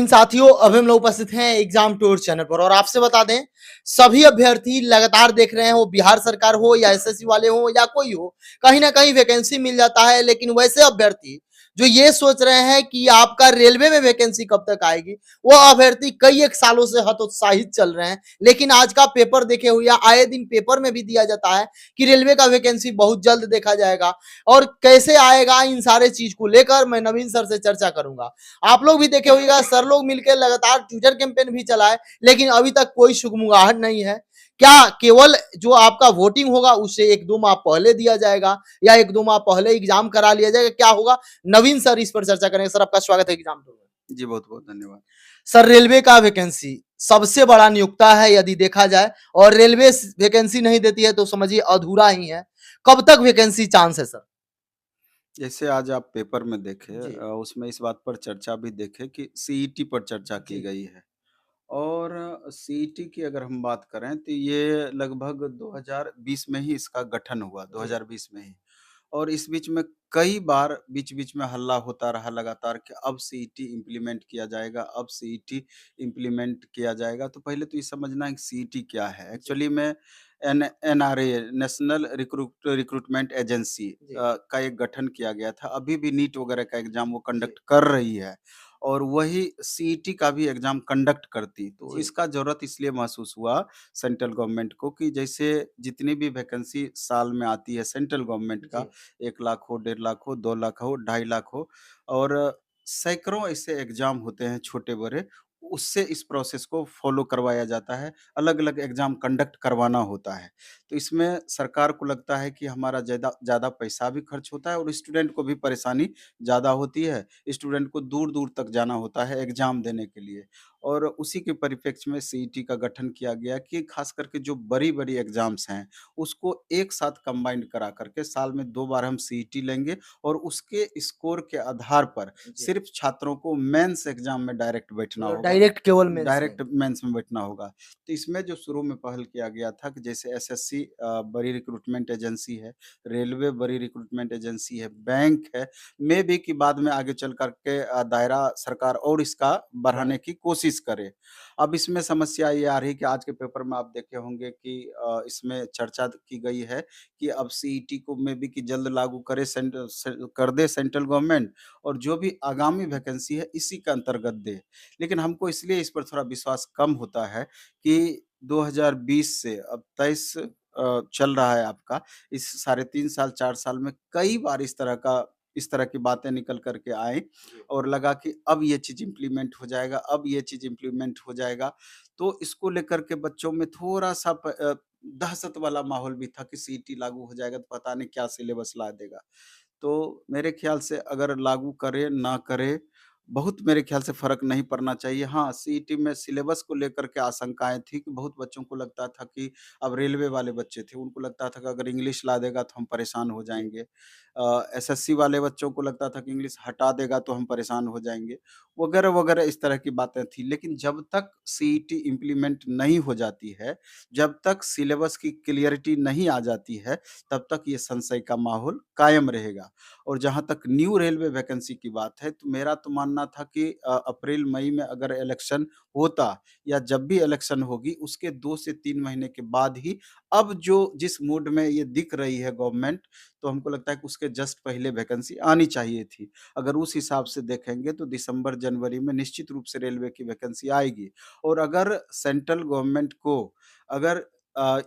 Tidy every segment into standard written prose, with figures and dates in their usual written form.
दिन साथियों, अभी हम लोग उपस्थित हैं एग्जाम टूर चैनल पर और आपसे बता दें, सभी अभ्यर्थी लगातार देख रहे हैं, वो बिहार सरकार हो या एसएससी वाले हो या कोई हो, कहीं ना कहीं वैकेंसी मिल जाता है। लेकिन वैसे अभ्यर्थी जो ये सोच रहे हैं कि आपका रेलवे में वैकेंसी कब तक आएगी, वो अभ्यर्थी कई एक सालों से हतोत्साहित चल रहे हैं। लेकिन आज का पेपर देखे हुए, आए दिन पेपर में भी दिया जाता है कि रेलवे का वैकेंसी बहुत जल्द देखा जाएगा और कैसे आएगा, इन सारे चीज को लेकर मैं नवीन सर से चर्चा करूंगा। आप लोग भी देखे होगा, सर लोग मिलकर लगातार ट्विटर कैंपेन भी चलाए, लेकिन अभी तक कोई सुगमुगाहट नहीं है। क्या केवल जो आपका वोटिंग होगा उससे एक दो माह पहले दिया जाएगा या एक दो माह पहले एग्जाम करा लिया जाएगा, क्या होगा? नवीन सर इस पर चर्चा करेंगे। सर, आपका स्वागत है एग्जाम टूर में। जी, बहुत-बहुत धन्यवाद। सर, रेलवे का वैकेंसी सबसे बड़ा नियोक्ता है यदि देखा जाए, और रेलवे वैकेंसी नहीं देती है तो समझिए अधूरा ही है। कब तक वैकेंसी चांस है सर? जैसे आज आप पेपर में देखे जी उसमें इस बात पर चर्चा भी देखे कि सीईटी पर चर्चा की जी गई है और सीईटी की अगर हम बात करें तो ये लगभग 2020 में ही इसका गठन हुआ, जी 2020 में ही। और इस बीच में कई बार बीच-बीच में हल्ला होता रहा लगातार कि अब सीईटी इम्प्लीमेंट किया जाएगा, अब सीईटी इम्प्लीमेंट किया जाएगा। तो पहले तो ये समझना है कि सीईटी क्या है? जी एक्चुअली में एनआरए नेशनल रिक्रूटमेंट एजेंसी जी का एक गठन किया गया था। अभी भी नीट वगैरह का एग्ज़ाम वो जी कंडक्ट कर रही है और वही सीईटी का भी एग्ज़ाम कंडक्ट करती। तो जी इसका ज़रूरत इसलिए महसूस हुआ सेंट्रल गवर्नमेंट को कि जैसे जितनी भी वैकेंसी साल में आती है सेंट्रल गवर्नमेंट का, जी 1 लाख हो, 1.5 लाख हो, 2 लाख हो, 2.5 लाख हो और सैकड़ों ऐसे एग्ज़ाम होते हैं छोटे-बड़े, उससे इस प्रोसेस को फ़ॉलो करवाया जाता है, अलग-अलग एग्ज़ाम कंडक्ट करवाना होता है। तो इसमें सरकार को लगता है कि हमारा ज़्यादा ज़्यादा पैसा भी खर्च होता है और स्टूडेंट को भी परेशानी ज़्यादा होती है। स्टूडेंट को दूर-दूर तक जाना होता है एग्ज़ाम देने के लिए और उसी के परिप्रेक्ष्य में सीईटी का गठन किया गया कि ख़ास करके जो बड़ी-बड़ी एग्ज़ाम्स हैं, उसको एक साथ कंबाइंड करा करके साल में 2 बार हम सीईटी लेंगे और उसके स्कोर के आधार पर जी सिर्फ़ छात्रों को मेंस एग्ज़ाम में डायरेक्ट बैठना मतलब होगा, डायरेक्ट केवल मेंस में। डायरेक्ट मेंस में बैठना होगा। तो इसमें जो शुरू में पहल किया गया था कि जैसे एसएससी बड़ी रिक्रूटमेंट एजेंसी है, रेलवे बड़ी रिक्रूटमेंट एजेंसी है, बैंक है, मे बी कि बाद में आगे चल कर के दायरा सरकार और इसका बढ़ाने बढ़े। की कोशिश करे। अब इसमें समस्या ये आ रही है कि आज के पेपर में आप देखे होंगे कि इसमें चर्चा की गई है कि अब सीईटी को मे बी कि जल्द लागू करे कर दे सेंट्रल गवर्नमेंट और जो भी आगामी वैकेंसी है इसी के अंतर्गत दे। लेकिन हमको इसलिए इस पर थोड़ा विश्वास कम होता है कि 2020 से अब 23 चल रहा है आपका, इस साढ़े 3 साल 4 साल में कई बार इस तरह की बातें निकल कर के आई जी और लगा कि अब ये चीज़ इम्प्लीमेंट हो जाएगा, अब ये चीज़ इम्प्लीमेंट हो जाएगा। तो इसको लेकर के बच्चों में थोड़ा-सा दहशत वाला माहौल भी था कि सीईटी लागू हो जाएगा तो पता नहीं क्या सिलेबस ला देगा। तो मेरे ख़्याल से अगर लागू करे, ना करे, बहुत मेरे ख़्याल से फ़र्क नहीं पड़ना चाहिए। हाँ, सीईटी में सिलेबस को लेकर के आशंकाएँ थी कि बहुत बच्चों को लगता था कि अब रेलवे वाले बच्चे थे, उनको लगता था कि अगर इंग्लिश ला देगा तो हम परेशान हो जी जाएँगे। एसएससी वाले बच्चों को लगता था कि इंग्लिश हटा देगा तो हम परेशान हो जाएँगे, वगैरह-वगैरह इस तरह की बातें थी। लेकिन जब तक सीईटी इम्प्लीमेंट नहीं हो जाती है, जब तक सिलेबस की क्लियरिटी नहीं आ जाती है, तब तक ये संशय का माहौल कायम रहेगा। और जहाँ तक न्यू रेलवे वैकेंसी की बात है, तो मेरा तो मानना था कि अप्रैल-मई में अगर इलेक्शन होता या जब भी इलेक्शन होगी, उसके 2 से 3 महीने के बाद ही अब जो जिस मूड में ये दिख रही है गवर्नमेंट, तो हमको लगता है कि उसके जस्ट पहले वैकेंसी आनी चाहिए थी। अगर उस हिसाब से देखेंगे तो दिसंबर-जनवरी में निश्चित रूप से रेलवे की वैकेंसी आएगी और अगर सेंट्रल गवर्नमेंट को अगर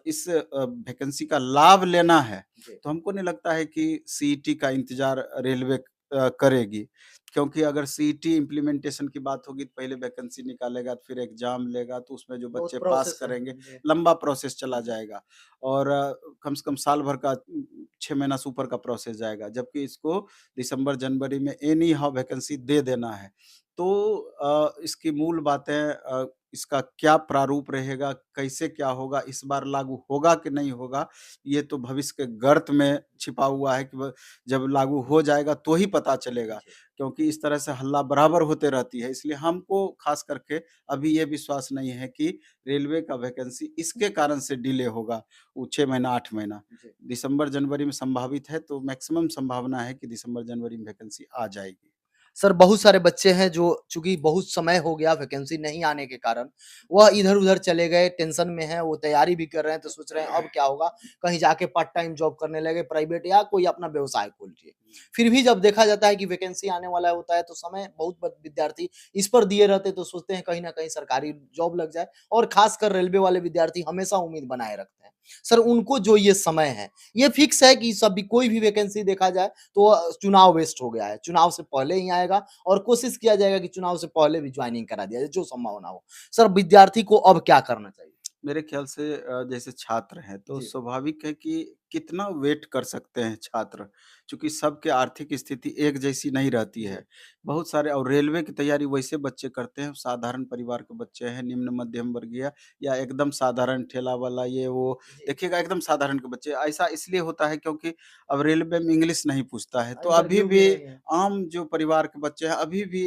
इस वैकेंसी का लाभ लेना है, जी तो हमको नहीं लगता है कि सीईटी का इंतज़ार रेलवे करेगी। क्योंकि अगर सीईटी इम्प्लीमेंटेशन की बात होगी तो पहले वैकेंसी निकालेगा, फिर एग्ज़ाम लेगा, तो उसमें जो बहुत बच्चे पास प्रोसेस है। करेंगे, जी लंबा प्रोसेस चला जी जाएगा और कम से कम साल भर का 6 महीना से ऊपर का प्रोसेस जाएगा। जबकि इसको दिसंबर-जनवरी में एनी हाउ वैकेंसी दे देना है। तो इसकी मूल बातें इसका क्या प्रारूप रहेगा, कैसे क्या होगा, इस बार लागू होगा कि नहीं होगा, ये तो भविष्य के गर्त में छिपा हुआ है कि व जब लागू हो जाएगा तो ही पता चलेगा। जी क्योंकि इस तरह से हल्ला बराबर होते रहती है, इसलिए हमको ख़ास करके अभी ये विश्वास नहीं है कि रेलवे का वैकेंसी इसके कारण से डिले होगा, वो 6 महीना, 8 महीना। जी दिसंबर-जनवरी में संभावित है, तो मैक्सिमम संभावना है कि दिसंबर-जनवरी में वैकेंसी आ जाएगी। सर बहुत सारे बच्चे हैं जो चूँकि बहुत समय हो गया वैकेंसी नहीं आने के कारण, वह इधर-उधर चले गए, टेंशन में हैं, वो तैयारी भी कर रहे हैं तो सोच रहे हैं अब क्या होगा? कहीं जाके पार्ट टाइम जॉब करने लगे प्राइवेट या कोई अपना व्यवसाय खोल लिए। फिर भी जब देखा जाता है कि वैकेंसी आने वाला होता है तो समय बहुत ब विद्यार्थी इस पर दिए रहते हैं तो सोचते हैं कहीं न कहीं सरकारी जॉब लग जाए और ख़ासकर रेलवे वाले विद्यार्थी हमेशा उम्मीद बनाए रखते हैं। सर उनको जो ये समय है, ये फिक्स है कि सभी कोई भी वैकेंसी देखा जाए तो चुनाव वेस्ट हो गया है। चुनाव से पहले ही आएगा और कोशिश किया जाएगा कि चुनाव से पहले भी जॉइनिंग करा दिया जाए, जो संभावना हो। सर विद्यार्थी को अब क्या करना चाहिए? मेरे ख्याल से जैसे छात्र हैं तो जी, स्वाभाविक है कि कितना वेट कर सकते हैं छात्र, चूँकि सबकी आर्थिक स्थिति एक जैसी नहीं रहती जी, है। बहुत सारे और रेलवे की तैयारी वैसे बच्चे करते हैं, साधारण परिवार के बच्चे हैं, निम्न मध्यम वर्गीय या एकदम साधारण ठेला वाला ये वो, जी। देखिएगा एकदम साधारण के बच्चे। ऐसा इसलिए होता है क्योंकि अब रेलवे में इंग्लिश नहीं पूछता है, तो अभी इंटरव्यू भी भी नहीं है। आम जो परिवार के बच्चे हैं अभी भी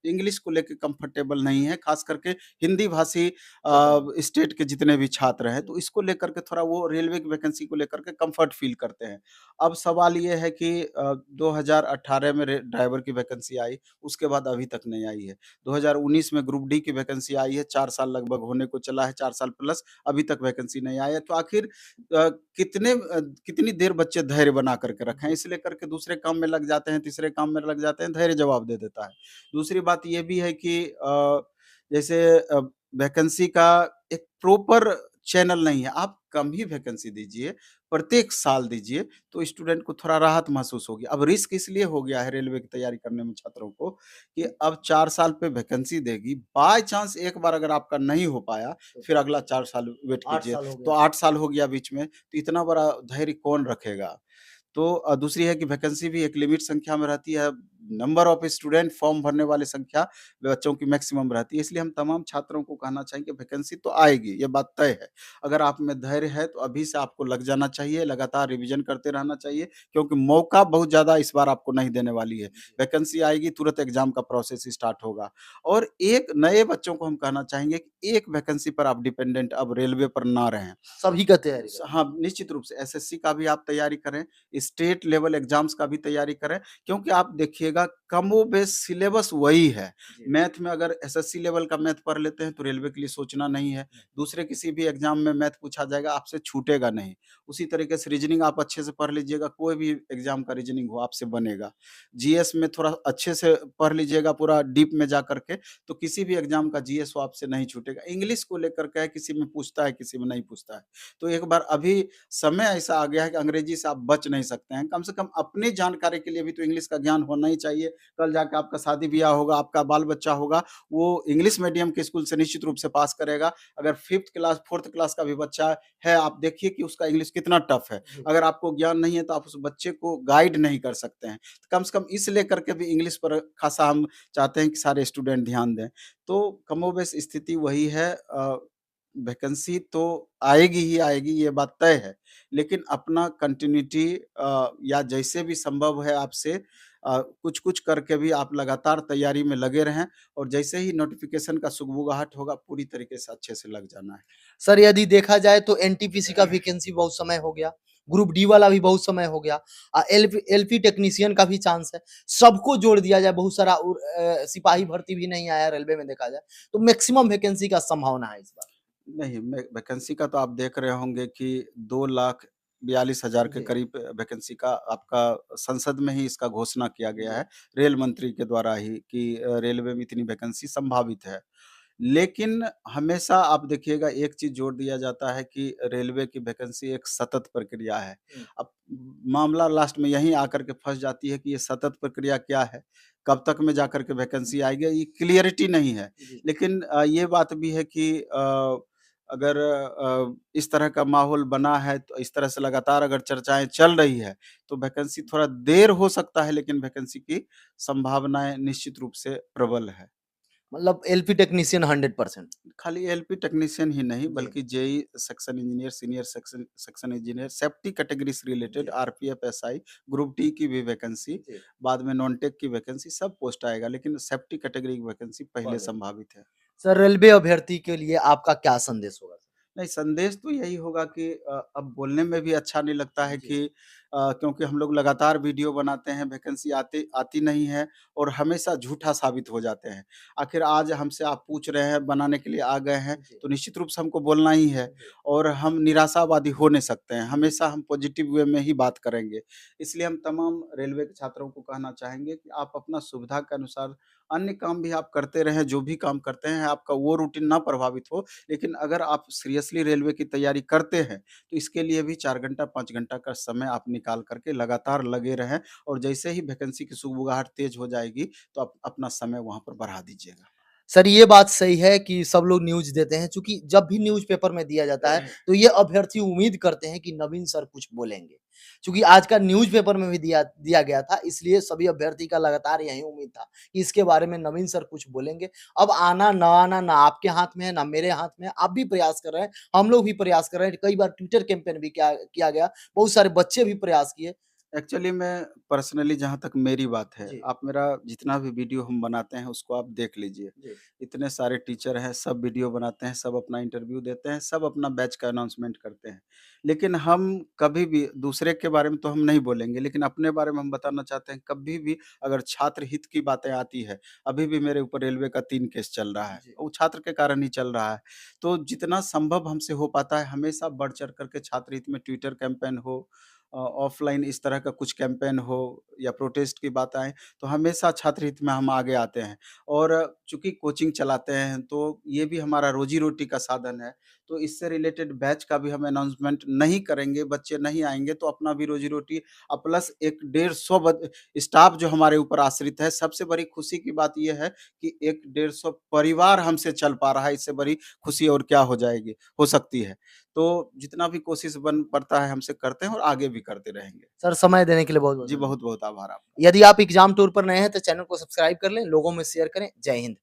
इंग्लिश को लेके कंफर्टेबल नहीं है, ख़ास करके हिंदी भाषी क्षेत्र में। स्टेट के जितने भी छात्र हैं, जी, तो इसको लेकर के थोड़ा वो रेलवे की वैकेंसी को लेकर के कम्फर्ट फ़ील करते हैं। अब सवाल ये है कि 2018 में रे ड्राइवर की वैकेंसी आई, उसके बाद अभी तक नहीं आई है। 2019 में ग्रुप डी की वैकेंसी आई है, 4 साल लगभग होने को चला है, 4 साल प्लस अभी तक वैकेंसी नहीं आई है। तो आखिर कितनी देर बच्चे धैर्य बना कर के रखें, जी, इसे लेकर के दूसरे काम में लग जाते हैं, तीसरे काम में लग जाते हैं, धैर्य जवाब दे देता है। दूसरी बात ये भी है कि जैसे वैकेंसी का एक प्रॉपर चैनल नहीं है। आप कम ही वैकेंसी दीजिए, प्रत्येक साल दीजिए, तो स्टूडेंट को थोड़ा राहत महसूस होगी। अब रिस्क इसलिए हो गया है रेलवे की तैयारी करने में छात्रों को कि अब 4 साल पे वैकेंसी देगी, बाय चांस एक बार अगर आपका नहीं हो पाया, तो फिर अगला 4 साल वेट 8 कीजिए। साल हो तो गया। 8 साल हो गया बीच में, तो इतना बड़ा धैर्य कौन रखेगा? तो दूसरी है कि वैकेंसी भी एक लिमिट संख्या में रहती है, नंबर ऑफ स्टूडेंट फॉर्म भरने वाली संख्या बच्चों की मैक्सिमम रहती है। इसलिए हम तमाम छात्रों को कहना चाहेंगे वैकेंसी तो आएगी, ये बात तय है। अगर आप में धैर्य है तो अभी से आपको लग जाना चाहिए, लगातार रिवीजन करते रहना चाहिए क्योंकि मौका बहुत ज़्यादा इस बार आपको नहीं देने वाली है। जी, वैकेंसी आएगी, तुरंत एग्ज़ाम का प्रोसेस स्टार्ट होगा और एक नए बच्चों को हम कहना चाहेंगे कि एक वैकेंसी पर आप डिपेंडेंट अब रेलवे पर ना रहें। सभी का तैयारी स करें। हाँ, निश्चित रूप से एसएससी का भी आप तैयारी करें, स्टेट लेवल एग्ज़ाम्स का भी तैयारी करें, क्योंकि आप देखिएगा कमोबेश सिलेबस वही है। जी, मैथ में अगर एसएससी लेवल का मैथ पढ़ लेते हैं, तो रेलवे के लिए सोचना नहीं है। दूसरे किसी भी एग्ज़ाम में मैथ पूछा जाएगा, आपसे छूटेगा नहीं। उसी तरीके से रीज़निंग आप अच्छे से पढ़ लीजिएगा, कोई भी एग्ज़ाम का रीज़निंग हो, आपसे बनेगा। जीएस में थोड़ा अच्छे से पढ़ लीजिएगा पूरा डीप में जा कर के, तो किसी भी एग्ज़ाम का जीएस हो आपसे नहीं छूटेगा। इंग्लिश को लेकर के है, किसी में पूछता है, किसी में नहीं पूछता है। तो एक बार अभी समय ऐसा आ गया है कि अंग्रेजी से आप बच नहीं सकते हैं। कम से कम अपनी जानकारी के लिए भी तो इंग्लिश का ज्ञान होना ही चाहिए। कल जाके आपका शादी-ब्याह होगा, आपका बाल-बच्चा होगा, वो इंग्लिश मीडियम के स्कूल से निश्चित रूप से पास करेगा। अगर 5th क्लास, 4th क्लास का भी बच्चा है, आप देखिए कि उसका इंग्लिश कितना टफ है। जी। अगर आपको ज्ञान नहीं है, तो आप उस बच्चे को गाइड नहीं कर सकते हैं। तो कम से कम इस लेकर के भी इंग्लिश पर खासा हम चाहते हैं कि सारे स्टूडेंट ध्यान दें। तो कमोबेश स्थिति वही है वैकेंसी तो आएगी ही आएगी ये बात तय है। लेकिन अपना कंटिन्यूटी या जैसे भी संभव है आपसे कुछ-कुछ करके भी आप लगातार तैयारी में लगे रहें और जैसे ही नोटिफ़िकेशन का सुगबुगाहट होगा पूरी तरीके से अच्छे से लग जाना है। सर यदि देखा जाए तो एनटीपीसी का वैकेंसी बहुत समय हो गया, ग्रुप डी वाला भी बहुत समय हो गया, एलपी एलपी टेक्नीशियन का भी चांस है। सबको जोड़ दिया जाए बहुत सारा सिपाही भर्ती भी नहीं आया रेलवे में देखा जाए, तो मैक्सिमम वैकेंसी का संभावना है इस बार। नहीं, मैं वैकेंसी का तो आप देख रहे होंगे कि 2,42,000 के जी, करीब वैकेंसी का आपका संसद में ही इसका घोषणा किया गया जी, है, रेल मंत्री के द्वारा ही कि रेलवे में इतनी वैकेंसी संभावित है। लेकिन हमेशा आप देखिएगा एक चीज़ जोड़ दिया जाता है कि रेलवे की वैकेंसी एक सतत प्रक्रिया है। हुँ, अब मामला लास्ट में यहीं आकर के फँस जाती है कि ये सतत प्रक्रिया क्या है? कब तक में जाकर के वैकेंसी आएगी? ये क्लियरिटी नहीं है। जी। लेकिन ये बात भी है कि अगर इस तरह का माहौल बना है, तो इस तरह से लगातार अगर चर्चाएँ चल रही है, तो वैकेंसी थोड़ा देर हो सकता है, लेकिन वैकेंसी की संभावनाएँ निश्चित रूप से प्रबल है। मतलब एलपी टेक्नीशियन 100%। खाली एलपी टेक्नीशियन ही नहीं, जी, बल्कि JEE section engineer, senior section section engineer, safety category से रिलेटेड जी, आरपीएफ, एसआई, ग्रुप डी की भी वैकेंसी, जी। बाद में नॉन-टेक की वैकेंसी, सब पोस्ट आएगा, लेकिन सेफ्टी कैटेगरी की वैकेंसी पहले पहले संभावित है। सर रेलवे अभ्यर्थी के लिए आपका क्या संदेश होगा? नहीं, संदेश तो यही होगा कि अब बोलने में भी अच्छा नहीं लगता है जी, कि क्योंकि हम लोग लगातार वीडियो बनाते हैं, वैकेंसी आती आती नहीं है और हमेशा झूठा साबित हो जाते हैं। आखिर आज हमसे आप पूछ रहे हैं, बनाने के लिए आ गए हैं, जी, तो निश्चित रूप से हमको बोलना ही है जी। और हम निराशावादी हो नहीं सकते हैं, हमेशा हम पॉजिटिव वे में ही बात करेंगे। इसलिए हम तमाम रेलवे के छात्रों को कहना चाहेंगे कि आप अपना सुविधा के अनुसार अन्य काम भी आप करते रहें, जो भी काम करते हैं, आपका वो रूटीन ना प्रभावित हो। लेकिन अगर आप सीरियसली रेलवे की तैयारी करते हैं, तो इसके लिए भी 4 घंटा, 5 घंटा का समय आप निकाल कर के लगातार लगे रहें और जैसे ही वैकेंसी की सुगबुगाहट तेज़ हो जाएगी, तो आप अपना समय वहाँ पर बढ़ा दीजिएगा। सर ये बात सही है कि सब लोग न्यूज़ देते हैं चूँकि जब भी न्यूज़पेपर में दिया जाता है, तो ये अभ्यर्थी उम्मीद करते हैं कि नवीन सर कुछ बोलेंगे। चूँकि आज का न्यूज़पेपर में भी दिया दिया गया था, इसलिए सभी अभ्यर्थी का लगातार यही उम्मीद था कि इसके बारे में नवीन सर कुछ बोलेंगे। अब आना, ना आना, ना आपके हाथ में है, ना मेरे हाथ में है। आप भी प्रयास कर रहे हैं, हम लोग भी प्रयास कर रहे हैं। कई बार ट्विटर कैंपेन भी किया गया, बहुत सारे बच्चे भी प्रयास किए। एक्चुअली मैं पर्सनली जहाँ तक मेरी बात है, जी, आप मेरा जितना भी वीडियो हम बनाते हैं उसको आप देख लीजिए। जी, इतने सारे टीचर हैं, सब वीडियो बनाते हैं, सब अपना इंटरव्यू देते हैं, सब अपना बैच का अनाउंसमेंट करते हैं। लेकिन हम कभी भी दूसरे के बारे में तो हम नहीं बोलेंगे, लेकिन अपने बारे में हम बताना चाहते हैं, कभी भी अगर छात्र हित की बातें आती है, अभी भी मेरे ऊपर रेलवे का 3 केस चल रहा है, जी। वो छात्र के कारण ही चल रहा है। तो जितना संभव हमसे हो पाता है, हमेशा बढ़-चढ़ कर के छात्र हित में ट्विटर कैंपेन हो ऑफ़लाइन इस तरह का कुछ कैंपेन हो या प्रोटेस्ट की बात आए, तो हमेशा छात्र हित में हम आगे आते हैं। और चूँकि कोचिंग चलाते हैं, तो ये भी हमारा रोज़ी-रोटी का साधन है, तो इससे रिलेटेड बैच का भी हम अनाउंसमेंट नहीं करेंगे, बच्चे नहीं आएँगे, तो अपना भी रोज़ी-रोटी प्लस एक डेढ़ 100 स्टाफ जो हमारे ऊपर आश्रित है, सबसे बड़ी खुशी की बात ये है कि एक डेढ़ 100 परिवार हमसे चल पा रहा है, इससे बड़ी खुशी और क्या हो सकती है। तो जितना भी कोशिश बन पड़ता है हमसे करते हैं और आगे भी करते रहेंगे। सर समय देने के लिए बहुत-बहुत जी, धन्यवाद। बहुत-बहुत आभार आपका। यदि आप एग्ज़ाम टूर पर नए हैं तो चैनल को सब्सक्राइब कर लें, लोगों में शेयर करें। जय हिंद।